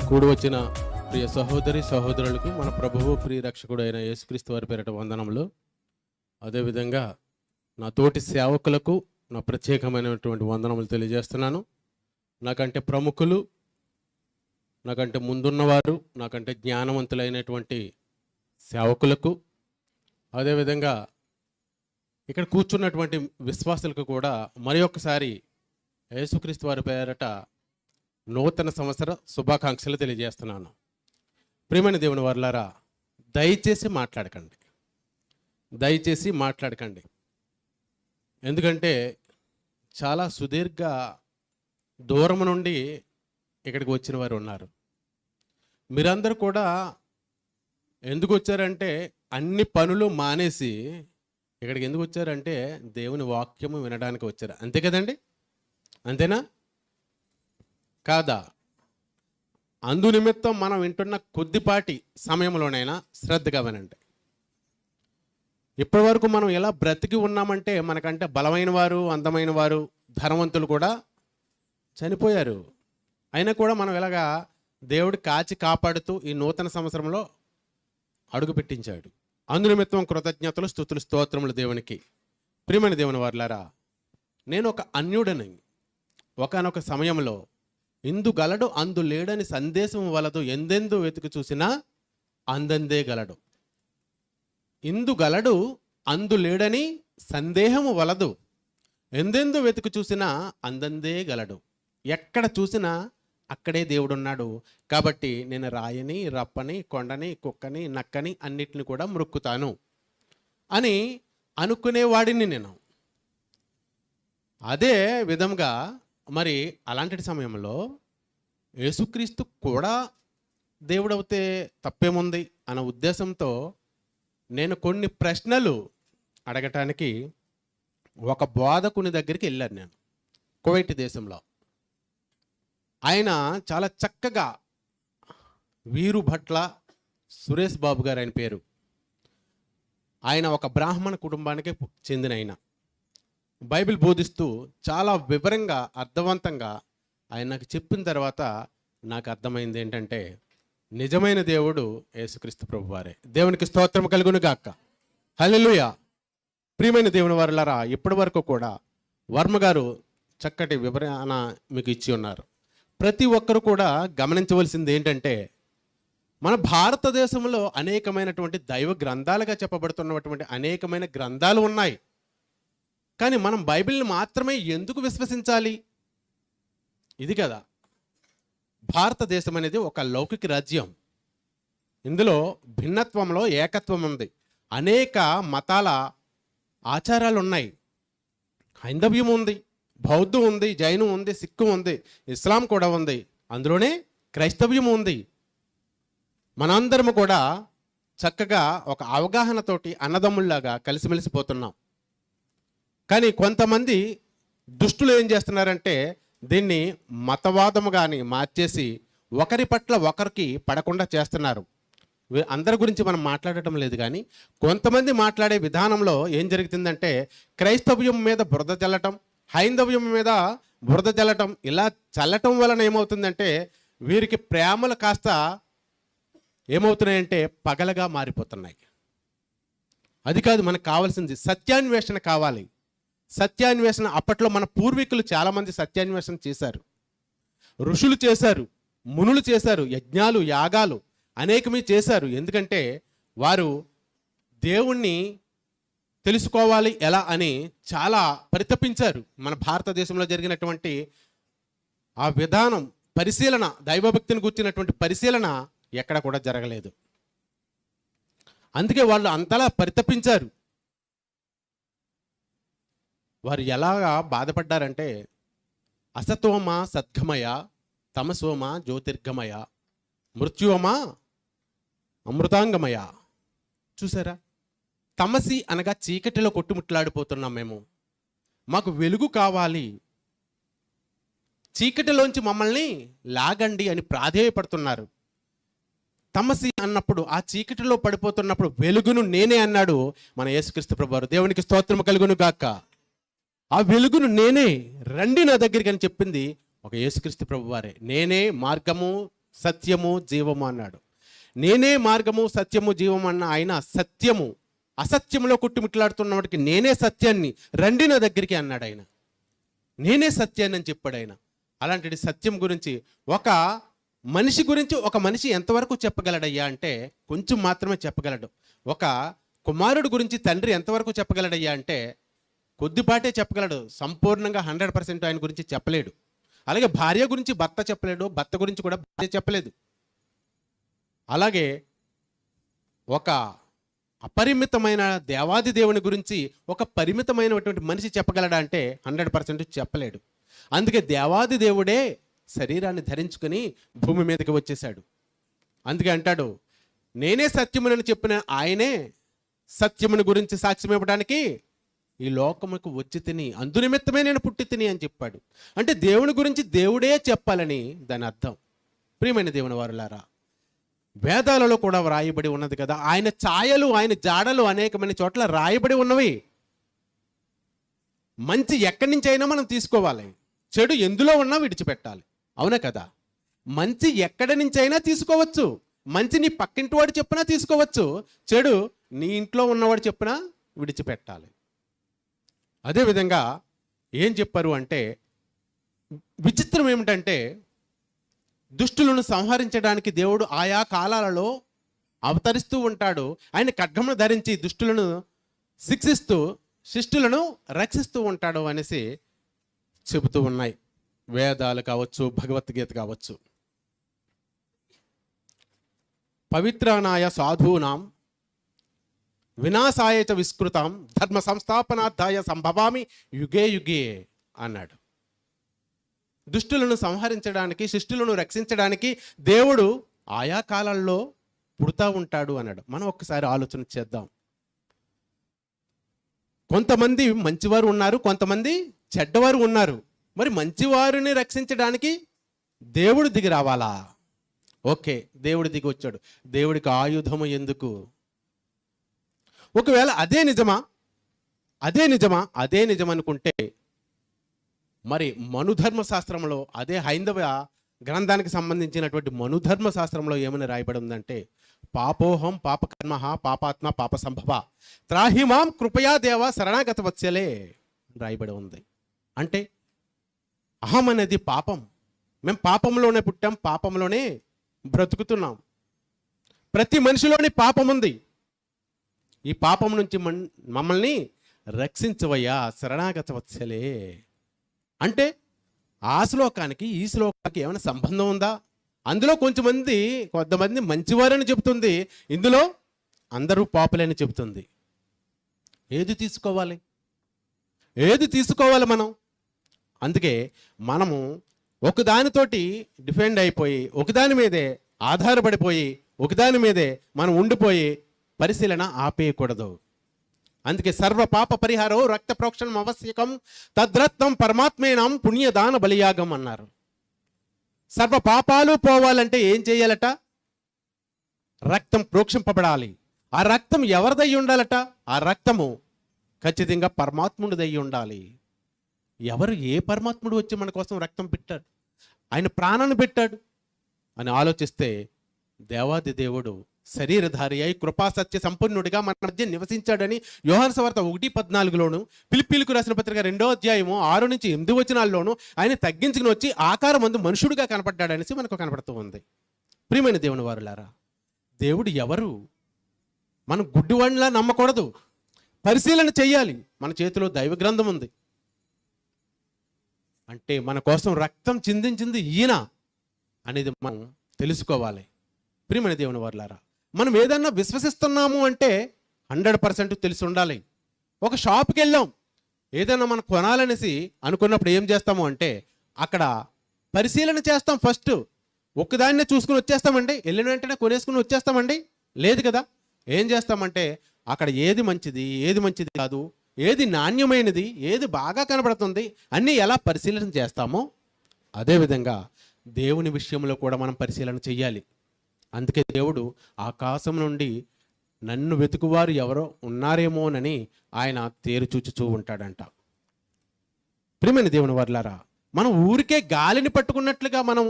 కూడి వచ్చిన ప్రియ సహోదరి సహోదరులకు మన ప్రభువు ప్రియ రక్షకుడు అయిన యేసుక్రీస్తు వారి పేరిట వందనములు. అదేవిధంగా నా తోటి సేవకులకు నా ప్రత్యేకమైనటువంటి వందనములు తెలియజేస్తున్నాను. నాకంటే ప్రముఖులు, నాకంటే ముందున్నవారు, నాకంటే జ్ఞానవంతులైనటువంటి సేవకులకు, అదేవిధంగా ఇక్కడ కూర్చున్నటువంటి విశ్వాసులకు కూడా మరి ఒక్కసారి యేసుక్రీస్తు వారి పేరట నూతన సంవత్సర శుభాకాంక్షలు తెలియజేస్తున్నాను. ప్రియమైన దేవుని వారలారా, దయచేసి మాట్లాడకండి. ఎందుకంటే చాలా సుదీర్ఘ దూరం నుండి ఇక్కడికి వచ్చిన వారు ఉన్నారు. మీరందరూ కూడా ఎందుకు వచ్చారంటే అన్ని పనులు మానేసి ఇక్కడికి ఎందుకు వచ్చారంటే దేవుని వాక్యము వినడానికి వచ్చారు. అంతే కదండి? అంతేనా కాదా? అందు నిమిత్తం మనం వింటున్న కొద్దిపాటి సమయంలోనైనా శ్రద్ధగా వినండి. ఇప్పటి వరకు మనం ఎలా బ్రతికి ఉన్నామంటే మనకంటే బలమైన వారు, అందమైన వారు, ధనవంతులు కూడా చనిపోయారు. అయినా కూడా మనం ఎలాగా దేవుడు కాచి కాపాడుతూ ఈ నూతన సంవత్సరంలో అడుగు పెట్టించాడు. అందు నిమిత్తం కృతజ్ఞతలు, స్తుతులు, స్తోత్రములు దేవునికి. ప్రియమైన దేవుని వారలారా, నేను ఒక అన్యుడని ఒకానొక సమయంలో ఇందు గలడు అందు లేడని సందేశం వలదు, ఎందెందు వెతుకు చూసినా అందందే గలడు. ఇందు గలడు అందు లేడని సందేహము వలదు, ఎందెందు వెతుకు చూసినా అందందే గలడు. ఎక్కడ చూసినా అక్కడే దేవుడున్నాడు. కాబట్టి నేను రాయని, రప్పని, కొండని, కుక్కని, నక్కని అన్నిటిని కూడా మ్రొక్కుతాను అని అనుకునేవాడిని నేను. అదే విధంగా మరి అలాంటి సమయంలో యేసుక్రీస్తు కూడా దేవుడవుతే తప్పేముంది అన్న ఉద్దేశంతో నేను కొన్ని ప్రశ్నలు అడగటానికి ఒక బోధకుని దగ్గరికి వెళ్ళాను. నేను కువైట్ దేశంలో. ఆయన చాలా చక్కగా, వీరు భట్ల సురేష్ బాబు గారు ఆయన పేరు. ఆయన ఒక బ్రాహ్మణ కుటుంబానికి చెందిన ఆయన. బైబిల్ బోధిస్తూ చాలా వివరంగా, అర్థవంతంగా ఆయన నాకు చెప్పిన తర్వాత నాకు అర్థమైంది ఏంటంటే నిజమైన దేవుడు యేసుక్రీస్తు ప్రభువారే. దేవునికి స్తోత్రం కలుగును గాక. హల్లెలూయా. ప్రియమైన దేవుని వారలారా, ఇప్పటి వరకు కూడా వర్మ గారు చక్కటి వివరణ మీకు ఇచ్చి ఉన్నారు. ప్రతి ఒక్కరు కూడా గమనించవలసింది ఏంటంటే మన భారతదేశంలో అనేకమైనటువంటి దైవ గ్రంథాలుగా చెప్పబడుతున్నటువంటి అనేకమైన గ్రంథాలు ఉన్నాయి. కానీ మనం బైబిల్ని మాత్రమే ఎందుకు విశ్వసించాలి? ఇది కదా, భారతదేశం అనేది ఒక లౌకిక రాజ్యం. ఇందులో భిన్నత్వంలో ఏకత్వం ఉంది. అనేక మతాల ఆచారాలు ఉన్నాయి. హైందవ్యం ఉంది, బౌద్ధం ఉంది, జైనం ఉంది, సిక్కు ఉంది, ఇస్లాం కూడా ఉంది, అందులోనే క్రైస్తవ్యం ఉంది. మనందరము కూడా చక్కగా ఒక అవగాహనతోటి అన్నదమ్ముల్లాగా కలిసిమెలిసిపోతున్నాం. కానీ కొంతమంది దుష్టులు ఏం చేస్తున్నారంటే దీన్ని మతవాదము కానీ మార్చేసి ఒకరి పట్ల ఒకరికి పడకుండా చేస్తున్నారు. అందరి గురించి మనం మాట్లాడటం లేదు, కానీ కొంతమంది మాట్లాడే విధానంలో ఏం జరుగుతుందంటే క్రైస్తవ్యం మీద బురద చల్లటం, హైందవ్యం మీద బురద చల్లటం. ఇలా చల్లటం వలన ఏమవుతుందంటే వీరికి ప్రేమలు కాస్త ఏమవుతున్నాయంటే పగలగా మారిపోతున్నాయి. అది కాదు మనకు కావాల్సింది. సత్యాన్వేషణ కావాలి. సత్యాన్వేషణ అప్పట్లో మన పూర్వీకులు చాలామంది సత్యాన్వేషణ చేశారు. ఋషులు చేశారు, మునులు చేశారు, యజ్ఞాలు, యాగాలు అనేకమే చేశారు. ఎందుకంటే వారు దేవుణ్ణి తెలుసుకోవాలి ఎలా అని చాలా పరితపించారు. మన భారతదేశంలో జరిగినటువంటి ఆ విధానం, పరిశీలన, దైవభక్తిని గుర్చినటువంటి పరిశీలన ఎక్కడ కూడా జరగలేదు. అందుకే వాళ్ళు అంతలా పరితపించారు. వారు ఎలాగా బాధపడ్డారంటే అసతోమ సద్గమయ, తమసోమ జ్యోతిర్గమయ, మృత్యువమ అమృతాంగమయ. చూసారా? తమసి అనగా చీకటిలో కొట్టుముట్లాడిపోతున్నాం మేము. మాకు వెలుగు కావాలి, చీకటిలోంచి మమ్మల్ని లాగండి అని ప్రాధేయపడుతున్నారు. తమసి అన్నప్పుడు, ఆ చీకటిలో పడిపోతున్నప్పుడు వెలుగును నేనే అన్నాడు మన యేసుక్రీస్తు ప్రభువారు. దేవునికి స్తోత్రం కలుగును గాక. ఆ వెలుగును నేనే, రండి నా దగ్గరికి అని చెప్పింది ఒక యేసుక్రీస్తు ప్రభువారే. నేనే మార్గము, సత్యము జీవము అన్నాడు. నేనే మార్గము సత్యము జీవము అన్న ఆయన సత్యము, అసత్యములో కొట్టుమిట్లాడుతున్న వాడికి నేనే సత్యాన్ని, రండి నా దగ్గరికి అన్నాడు ఆయన. నేనే సత్యాన్ని అని చెప్పాడు ఆయన. అలాంటి సత్యం గురించి ఒక మనిషి గురించి ఒక మనిషి ఎంతవరకు చెప్పగలడయ్యా అంటే కొంచెం మాత్రమే చెప్పగలడు. ఒక కుమారుడు గురించి తండ్రి ఎంతవరకు చెప్పగలడయ్యా అంటే కొద్దిపాటే చెప్పగలడు, సంపూర్ణంగా 100% ఆయన గురించి చెప్పలేడు. అలాగే భార్య గురించి భర్త చెప్పలేడు, భర్త గురించి కూడా భార్య చెప్పలేదు. అలాగే ఒక అపరిమితమైన దేవాది దేవుని గురించి ఒక పరిమితమైనటువంటి మనిషి చెప్పగలడా అంటే 100% చెప్పలేడు. అందుకే దేవాది దేవుడే శరీరాన్ని ధరించుకొని భూమి మీదకి వచ్చేసాడు. అందుకే అంటాడు, నేనే సత్యమునని చెప్పిన ఆయనే సత్యముని గురించి సాక్ష్యం ఇవ్వడానికి ఈ లోకముకు వచ్చి తిని అందునిమిత్తమే నేను పుట్టి తిని అని చెప్పాడు. అంటే దేవుని గురించి దేవుడే చెప్పాలని దాని అర్థం. ప్రియమైన దేవుని వారులారా, వేదాలలో కూడా రాయబడి ఉన్నది కదా, ఆయన ఛాయలు ఆయన జాడలు అనేకమైన చోట్ల రాయబడి ఉన్నవి. మంచి ఎక్కడి నుంచి అయినా మనం తీసుకోవాలి, చెడు ఎందులో ఉన్నా విడిచిపెట్టాలి. అవునా కదా? మంచి ఎక్కడి నుంచి అయినా తీసుకోవచ్చు. మంచి నీ పక్కింటి వాడు చెప్పినా తీసుకోవచ్చు, చెడు నీ ఇంట్లో ఉన్నవాడు చెప్పినా విడిచిపెట్టాలి. అదేవిధంగా ఏం చెప్పారు అంటే, విచిత్రం ఏమిటంటే దుష్టులను సంహరించడానికి దేవుడు ఆయా కాలాలలో అవతరిస్తూ ఉంటాడు. ఆయన ఖడ్గమును ధరించి దుష్టులను శిక్షిస్తూ శిష్టులను రక్షిస్తూ ఉంటాడు అనేసి చెబుతూ ఉన్నాయి వేదాలు కావచ్చు, భగవద్గీత కావచ్చు. పవిత్రానాయ సాధూనాం వినాశాయ చ విస్కృతాం ధర్మ సంస్థాపనార్థాయ సంభవామి యుగే యుగే అన్నాడు. దుష్టులను సంహరించడానికి, శిష్టులను రక్షించడానికి దేవుడు ఆయా కాలాల్లో పుడతా ఉంటాడు అన్నాడు. మనం ఒక్కసారి ఆలోచన చేద్దాం. కొంతమంది మంచివారు ఉన్నారు, కొంతమంది చెడ్డవారు ఉన్నారు. మరి మంచివారిని రక్షించడానికి దేవుడు దిగి రావాలా? ఓకే, దేవుడు దిగి వచ్చాడు. దేవుడికి ఆయుధము ఎందుకు? ఒకవేళ అదే నిజమా అదే నిజం అనుకుంటే మరి మనుధర్మ శాస్త్రంలో, అదే హైందవ గ్రంథానికి సంబంధించినటువంటి మనుధర్మ శాస్త్రంలో ఏమని రాయబడి ఉందంటే, పాపోహం పాపకర్మ పాపాత్మ పాప సంభవ త్రాహిమాం కృపయా దేవ శరణాగత వత్సలే రాయబడి ఉంది. అంటే అహం అనేది పాపం. మేము పాపంలోనే పుట్టాం, పాపంలోనే బ్రతుకుతున్నాం. ప్రతి మనిషిలోని పాపం ఉంది. ఈ పాపం నుంచి మమ్మల్ని రక్షించవయ్యా శరణాగత వత్సలే. అంటే ఆ శ్లోకానికి ఈ శ్లోకానికి ఏమైనా సంబంధం ఉందా? అందులో కొంతమంది మంచివారని చెబుతుంది, ఇందులో అందరూ పాపులని చెబుతుంది. ఏది తీసుకోవాలి మనం? అందుకే మనము ఒకదానితోటి డిఫెండ్ అయిపోయి, ఒకదాని మీదే ఆధారపడిపోయి, ఒకదాని మీదే మనం ఉండిపోయి పరిశీలన ఆపేయకూడదు. అందుకే సర్వ పాప పరిహారం రక్త ప్రోక్షణం ఆవశ్యకం తద్రత్నం పరమాత్మేనాం పుణ్యదాన బలియాగం అన్నారు. సర్వ పాపాలు పోవాలంటే ఏం చేయాలట? రక్తం ప్రోక్షింపబడాలి. ఆ రక్తం ఎవరిదై ఉండాలట? ఆ రక్తము ఖచ్చితంగా పరమాత్ముడిదై ఉండాలి. ఏ పరమాత్ముడు వచ్చి మన కోసం రక్తం పెట్టాడు, ఆయన ప్రాణాన్ని పెట్టాడు అని ఆలోచిస్తే, దేవాది దేవుడు శరీరధారి అయి కృపాసత్య సంపన్నుడిగా మన మధ్య నివసించాడని యోహాను సువార్త 1:14లోను, ఫిలిప్పీయులకు రాసిన పత్రిక 2వ అధ్యాయము 6-8 వచనాల్లోనూ ఆయన తగ్గించుకుని వచ్చి ఆకారం మందు మనుషుడిగా కనపడ్డాడనేసి మనకు కనపడుతూ ఉంది. ప్రియమైన దేవుని వారులారా, దేవుడు ఎవరు? మనం గుడ్డివాడిలా నమ్మకూడదు, పరిశీలన చెయ్యాలి. మన చేతిలో దైవ గ్రంథం ఉంది. అంటే మన కోసం రక్తం చిందించింది ఈయన అనేది మనం తెలుసుకోవాలి. ప్రియమైన దేవుని వారులారా, మనం ఏదన్నా విశ్వసిస్తున్నాము అంటే 100% తెలిసి ఉండాలి. ఒక షాప్కి వెళ్ళాం, ఏదైనా మనం కొనాలనేసి అనుకున్నప్పుడు ఏం చేస్తాము అంటే అక్కడ పరిశీలన చేస్తాం. ఫస్ట్ ఒక్కదాన్నే చూసుకుని వచ్చేస్తామండి, వెళ్ళిన వెంటనే కొనేసుకుని వచ్చేస్తామండి? లేదు కదా. ఏం చేస్తామంటే అక్కడ ఏది మంచిది కాదు, ఏది నాణ్యమైనది, ఏది బాగా కనబడుతుంది అన్నీ ఎలా పరిశీలన చేస్తామో అదేవిధంగా దేవుని విషయంలో కూడా మనం పరిశీలన చెయ్యాలి. అందుకే దేవుడు ఆకాశం నుండి నన్ను వెతుకువారు ఎవరో ఉన్నారేమోనని ఆయన తేరు చూచుచూ ఉంటాడంట. ప్రియమైన దేవుని వర్లారా, మనం ఊరికే గాలిని పట్టుకున్నట్లుగా మనం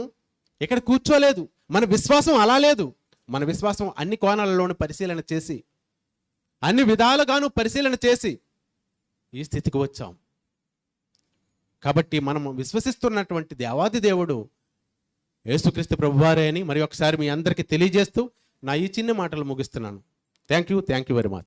ఇక్కడ కూర్చోలేదు. మన విశ్వాసం అలా లేదు. మన విశ్వాసం అన్ని కోణాలలోనూ పరిశీలన చేసి, అన్ని విధాలుగాను పరిశీలన చేసి ఈ స్థితికి వచ్చాం. కాబట్టి మనము విశ్వసిస్తున్నటువంటి దేవాది దేవుడు యేసుక్రీస్తు ప్రభువారే అని మరి ఒకసారి మీ అందరికీ తెలియజేస్తూ నా ఈ చిన్న మాటలు ముగిస్తున్నాను. Thank you very much.